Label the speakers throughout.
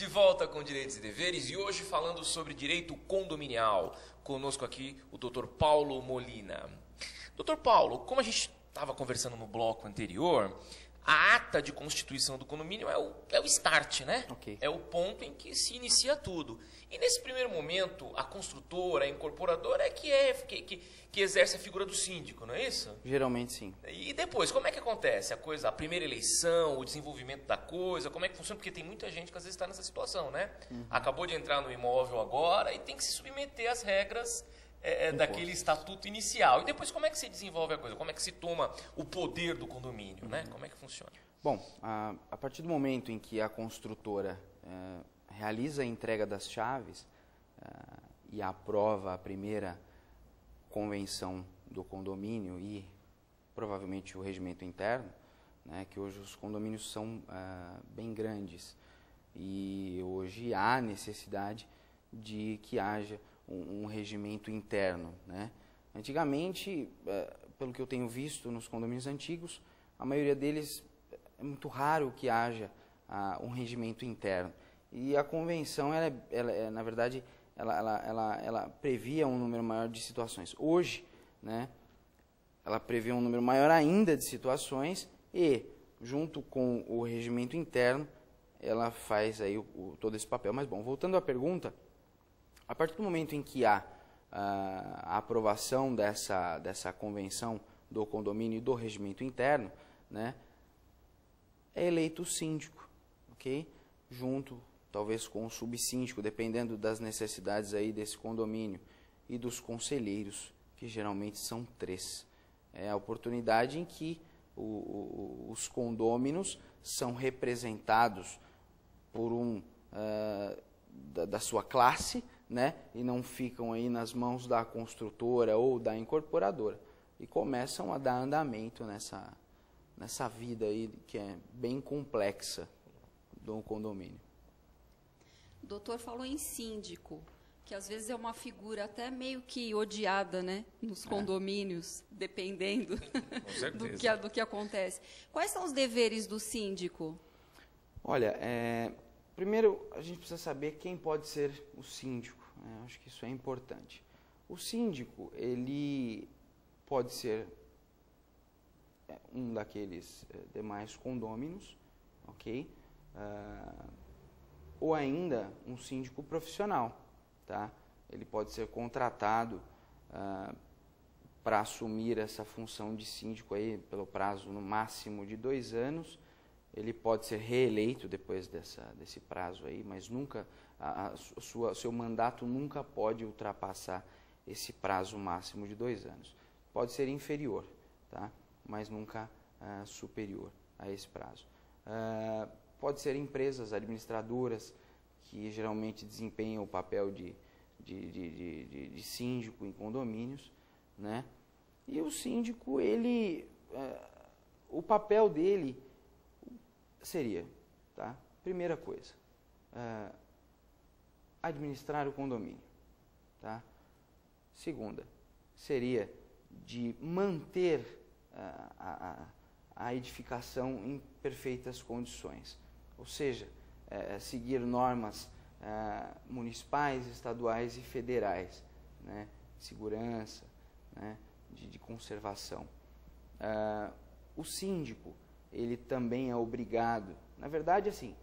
Speaker 1: De volta com Direitos e Deveres e hoje falando sobre direito condominial. Conosco aqui o Dr. Paulo Molina. Dr. Paulo, como a gente estava conversando no bloco anterior, a ata de constituição do condomínio é o start, né?
Speaker 2: Ok.
Speaker 1: É o ponto em que se inicia tudo. E nesse primeiro momento, a construtora, a incorporadora é que exerce a figura do síndico, não é isso?
Speaker 2: Geralmente sim.
Speaker 1: E depois, como é que acontece a primeira eleição, o desenvolvimento da coisa, como é que funciona? Porque tem muita gente que às vezes está nessa situação, né? Acabou de entrar no imóvel agora e tem que se submeter às regras daquele estatuto inicial. E depois, como é que se desenvolve a coisa? Como é que se toma o poder do condomínio, né? Como é que funciona?
Speaker 2: Bom, a partir do momento em que a construtora realiza a entrega das chaves e aprova a primeira convenção do condomínio e provavelmente o regimento interno, né, que hoje os condomínios são bem grandes e hoje há necessidade de que haja um regimento interno, né? Antigamente, pelo que eu tenho visto nos condomínios antigos, a maioria deles é muito raro que haja um regimento interno. E a convenção, na verdade, ela previa um número maior de situações. Hoje, né, ela prevê um número maior ainda de situações e, junto com o regimento interno, ela faz aí todo esse papel. Mas, bom, voltando à pergunta, a partir do momento em que há a aprovação dessa convenção do condomínio e do regimento interno, né, é eleito o síndico, ok? Junto, talvez, com o subsíndico, dependendo das necessidades aí desse condomínio, e dos conselheiros, que geralmente são 3. É a oportunidade em que os condôminos são representados por da sua classe, né, e não ficam aí nas mãos da construtora ou da incorporadora, e começam a dar andamento nessa vida aí que é bem complexa do condomínio.
Speaker 3: O doutor falou em síndico, que às vezes é uma figura até meio que odiada, né, nos condomínios, dependendo do que acontece. Quais são os deveres do síndico?
Speaker 2: Olha, primeiro a gente precisa saber quem pode ser o síndico, né? Acho que isso é importante. O síndico, ele pode ser um daqueles demais condôminos, ok? Ou ainda um síndico profissional, tá? Ele pode ser contratado para assumir essa função de síndico aí pelo prazo no máximo de 2 anos. Ele pode ser reeleito depois desse prazo aí, mas nunca seu mandato nunca pode ultrapassar esse prazo máximo de 2 anos. Pode ser inferior, tá? Mas nunca superior a esse prazo. Pode ser empresas administradoras que geralmente desempenham o papel de síndico em condomínios, né? E o síndico, o papel dele seria, tá? Primeira coisa, administrar o condomínio, tá? Segunda, seria de manter a edificação em perfeitas condições, ou seja, seguir normas municipais, estaduais e federais, né? Segurança, né? de conservação. O síndico, ele também é obrigado, na verdade, assim,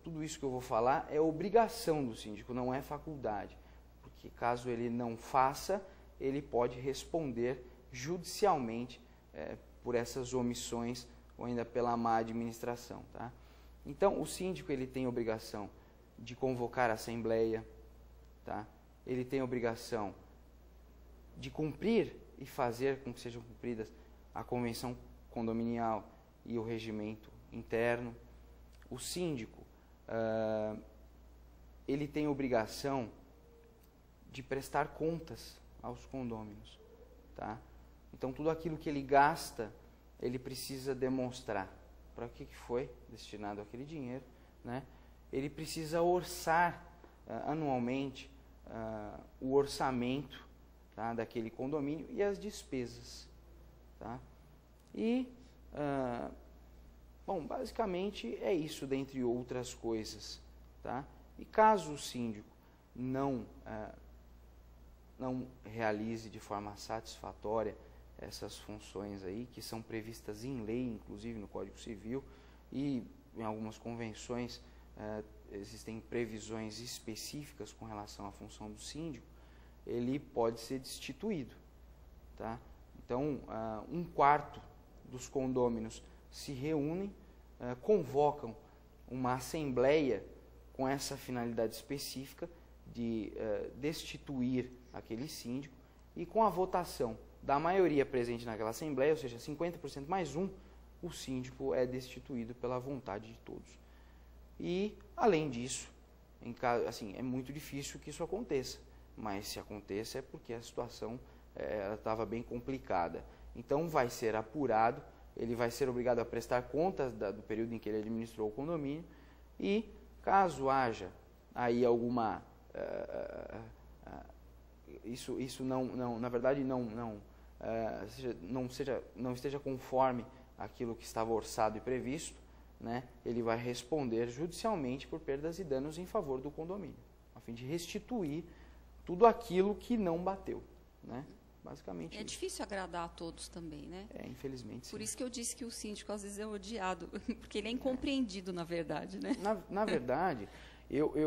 Speaker 2: tudo isso que eu vou falar é obrigação do síndico, não é faculdade, porque caso ele não faça, ele pode responder judicialmente por essas omissões ou ainda pela má administração, tá? Então, o síndico, ele tem obrigação de convocar a assembleia, tá? Ele tem obrigação de cumprir e fazer com que sejam cumpridas a convenção condominial e o regimento interno. O síndico, ele tem obrigação de prestar contas aos condôminos, tá? Então, tudo aquilo que ele gasta, ele precisa demonstrar para que foi destinado aquele dinheiro, né? Ele precisa orçar anualmente o orçamento, tá, daquele condomínio e as despesas, tá? E, bom, basicamente é isso, dentre outras coisas, tá? E caso o síndico não realize de forma satisfatória essas funções aí, que são previstas em lei, inclusive no Código Civil, e em algumas convenções existem previsões específicas com relação à função do síndico, ele pode ser destituído. Tá? Então, 1/4 dos condôminos se reúnem, convocam uma assembleia com essa finalidade específica de destituir aquele síndico, e com a votação da maioria presente naquela assembleia, ou seja, 50% mais um, o síndico é destituído pela vontade de todos. E, além disso, assim, é muito difícil que isso aconteça, mas se aconteça é porque a situação estava bem complicada. Então, vai ser apurado, ele vai ser obrigado a prestar contas do período em que ele administrou o condomínio, e caso haja aí alguma... isso não, na verdade, não esteja conforme aquilo que estava orçado e previsto, né, ele vai responder judicialmente por perdas e danos em favor do condomínio, a fim de restituir tudo aquilo que não bateu, né? Basicamente
Speaker 3: é difícil agradar a todos também, né?
Speaker 2: Infelizmente, sim.
Speaker 3: Por isso que eu disse que o síndico às vezes é odiado, porque ele é incompreendido, na verdade, né?
Speaker 2: Na verdade,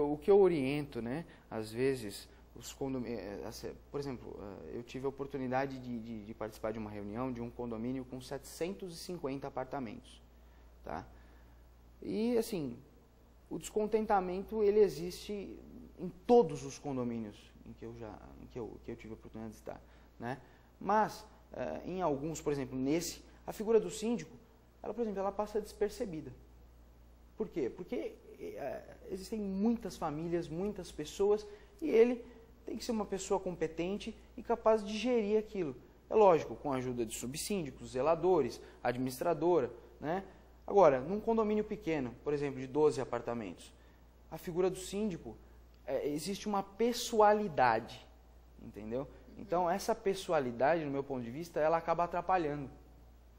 Speaker 2: o que eu oriento, né, às vezes, os condomínios, por exemplo, eu tive a oportunidade de participar de uma reunião de um condomínio com 750 apartamentos, tá? E, assim, o descontentamento, ele existe em todos os condomínios em que eu tive a oportunidade de estar, né? Mas, em alguns, por exemplo, nesse, a figura do síndico, ela passa despercebida. Por quê? Porque existem muitas famílias, muitas pessoas, e ele tem que ser uma pessoa competente e capaz de gerir aquilo. É lógico, com a ajuda de subsíndicos, zeladores, administradora, né? Agora, num condomínio pequeno, por exemplo, de 12 apartamentos, a figura do síndico, existe uma pessoalidade, entendeu? Então, essa pessoalidade, no meu ponto de vista, ela acaba atrapalhando.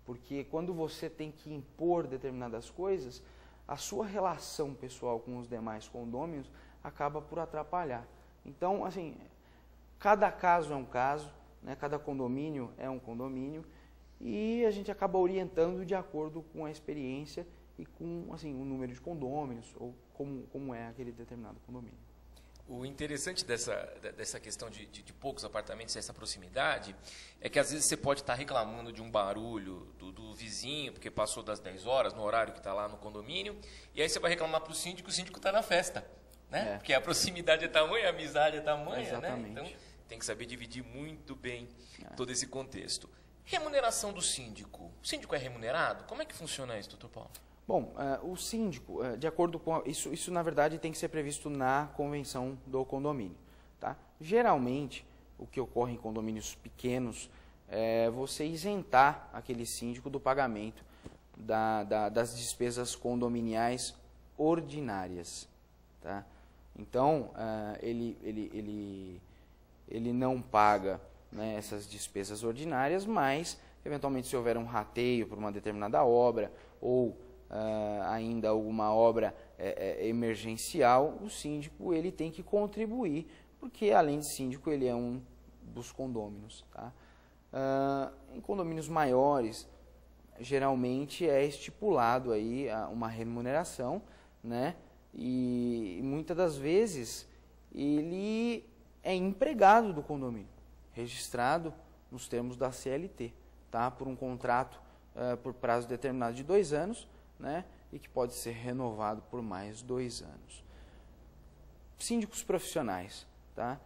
Speaker 2: Porque quando você tem que impor determinadas coisas, a sua relação pessoal com os demais condôminos acaba por atrapalhar. Então, assim, cada caso é um caso, né? Cada condomínio é um condomínio, e a gente acaba orientando de acordo com a experiência e com, assim, o número de condôminos, ou como é aquele determinado condomínio.
Speaker 1: O interessante dessa questão de poucos apartamentos, essa proximidade, é que às vezes você pode estar reclamando de um barulho do vizinho, porque passou das 10 horas, no horário que está lá no condomínio, e aí você vai reclamar para o síndico está na festa, né? Porque a proximidade é tamanha, a amizade é tamanha,
Speaker 2: exatamente,
Speaker 1: né? Então tem que saber dividir muito bem todo esse contexto. Remuneração do síndico. O síndico é remunerado? Como é que funciona isso, doutor Paulo?
Speaker 2: Bom, o síndico, de acordo com... Isso, na verdade, tem que ser previsto na convenção do condomínio. Tá? Geralmente, o que ocorre em condomínios pequenos é você isentar aquele síndico do pagamento das despesas condominiais ordinárias. Tá? Então, ele não paga, né, essas despesas ordinárias, mas, eventualmente, se houver um rateio por uma determinada obra, ou ainda alguma obra emergencial, o síndico ele tem que contribuir, porque, além de síndico, ele é um dos condôminos. Tá? Em condomínios maiores, geralmente é estipulado aí uma remuneração, né? E muitas das vezes ele é empregado do condomínio, registrado nos termos da CLT, tá? Por um contrato por prazo determinado de 2 anos, né? E que pode ser renovado por mais 2 anos. Síndicos profissionais, tá?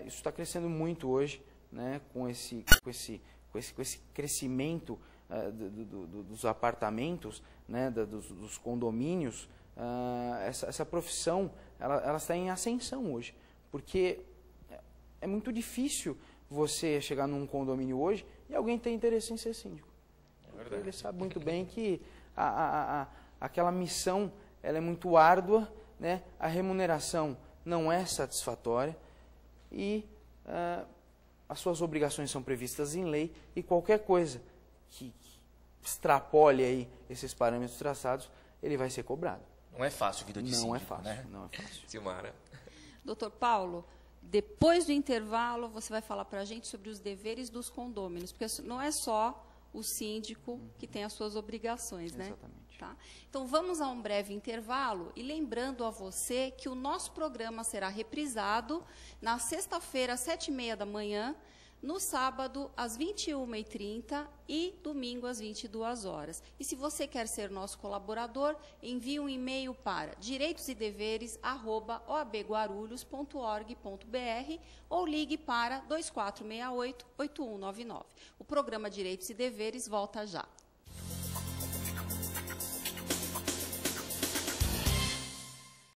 Speaker 2: Isso está crescendo muito hoje, né? Com esse crescimento dos apartamentos, né? dos condomínios. Essa profissão ela está em ascensão hoje, porque é muito difícil você chegar num condomínio hoje e alguém ter interesse em ser síndico. Ele sabe muito bem que aquela missão ela é muito árdua, né? A remuneração não é satisfatória e as suas obrigações são previstas em lei, e qualquer coisa que extrapole aí esses parâmetros traçados, ele vai ser cobrado.
Speaker 1: Não é fácil a vida de síndico,
Speaker 2: Não é fácil,
Speaker 1: né?
Speaker 2: não é fácil.
Speaker 1: Silmara.
Speaker 3: Doutor Paulo, depois do intervalo, você vai falar para a gente sobre os deveres dos condôminos, porque não é só o síndico que tem as suas obrigações, né?
Speaker 2: Exatamente.
Speaker 3: Tá? Então, vamos a um breve intervalo e lembrando a você que o nosso programa será reprisado na sexta-feira, às 7h30 da manhã, no sábado, às 21h30 e domingo, às 22 horas. E se você quer ser nosso colaborador, envie um e-mail para direitosedeveres@oabguarulhos.org.br ou ligue para 2468-8199. O programa Direitos e Deveres volta já.